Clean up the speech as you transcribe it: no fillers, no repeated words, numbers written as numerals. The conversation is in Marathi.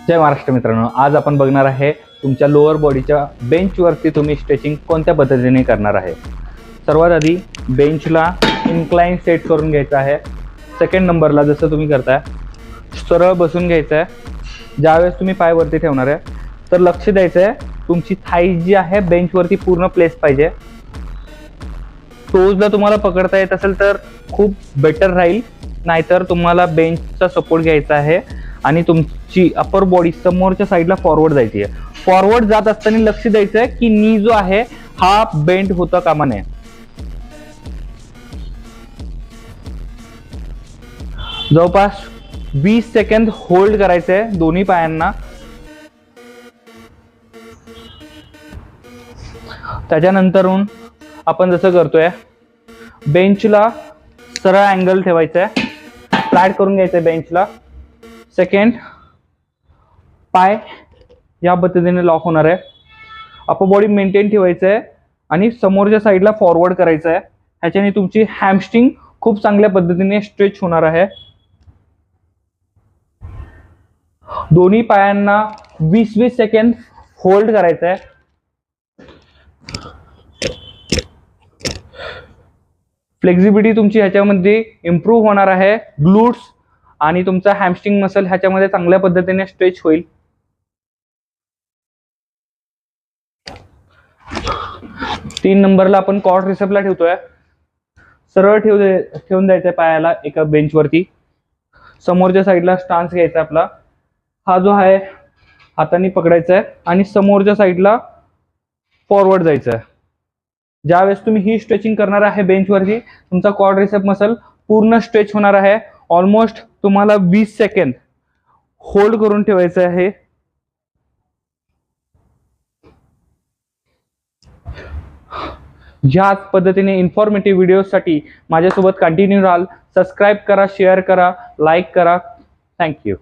जय महाराष्ट्र मित्रांनो, आज आपण बघणार आहे तुमच्या लोअर बॉडीच्या बेंचवरती तुम्ही स्ट्रेचिंग कोणत्या पद्धतीने करणार आहे। सर्वात आधी बेंचला इन्क्लाइन सेट करून घ्यायचा आहे। सेकंड नंबरला जसं तुम्ही करताय सरळ बसून घ्यायचं आहे। ज्यावेळेस तुम्ही पाय वरती ठेवणार आहे तर लक्ष द्यायचं आहे तुमची थाई जी आहे बेंचवरती पूर्ण प्लेस पाहिजे। टोजला तुम्हाला पकडता येत असेल तर खूप बेटर राहील, नाहीतर तुम्हाला बेंचचा सपोर्ट घ्यायचा आहे आणि तुमची अपर बॉडी समोरच्या साईडला फॉरवर्ड जायची आहे। फॉरवर्ड जात असताना लक्ष द्यायचं आहे की नी जो आहे हा बेंड होता कामा नये। जवळपास 20 सेकंद होल्ड करायचं आहे दोन्ही पायांना। त्याच्यानंतरून आपण जसं करतोय बेंचला सरळ अँगल ठेवायचा आहे, फ्लॅट करून घ्यायचं आहे बेंचला। सेकंड पाय या पद्धतीने लॉक होणार आहे। अपर बॉडी मेंटेन ठेवायचं आहे आणि समोरच्या साईडला फॉरवर्ड करायचं आहे। ह्याच्याने तुमची हॅमस्ट्रिंग खूप चांगल्या पद्धतीने स्ट्रेच होणार आहे। दोन्ही पायांना 20-20 सेकंद होल्ड करायचं आहे। फ्लेक्झिबिलिटी तुमची ह्याच्यामध्ये इम्प्रूव्ह होणार आहे। ग्लूट्स आणि तुमचा हॅमस्ट्रिंग मसल ह्याच्यामध्ये चांगल्या पद्धतीने स्ट्रेच होईल। तीन नंबरला आपण क्वाड ट्रायसेप्सला ठेवतोय। सरळ ठेवून द्यायचंय पायाला एका बेंचवरती। समोरच्या साईडला स्टान्स घ्यायचा आपला, हा जो आहे हाताने पकडायचा आहे आणि समोरच्या साईडला फॉरवर्ड जायचं आहे। ज्यावेळेस तुम्ही ही स्ट्रेचिंग करणार आहे बेंचवरती तुमचा क्वाड ट्रायसेप्स मसल पूर्ण स्ट्रेच होणार आहे। ऑलमोस्ट तुम्हाला 20 सेकंद होल्ड करून ठेवायचं आहे। ह्याच पद्धतीने इन्फॉर्मेटिव्ह व्हिडिओसाठी माझ्यासोबत कंटिन्यू राहाल। सबस्क्राईब करा, शेअर करा, लाईक करा। थँक्यू।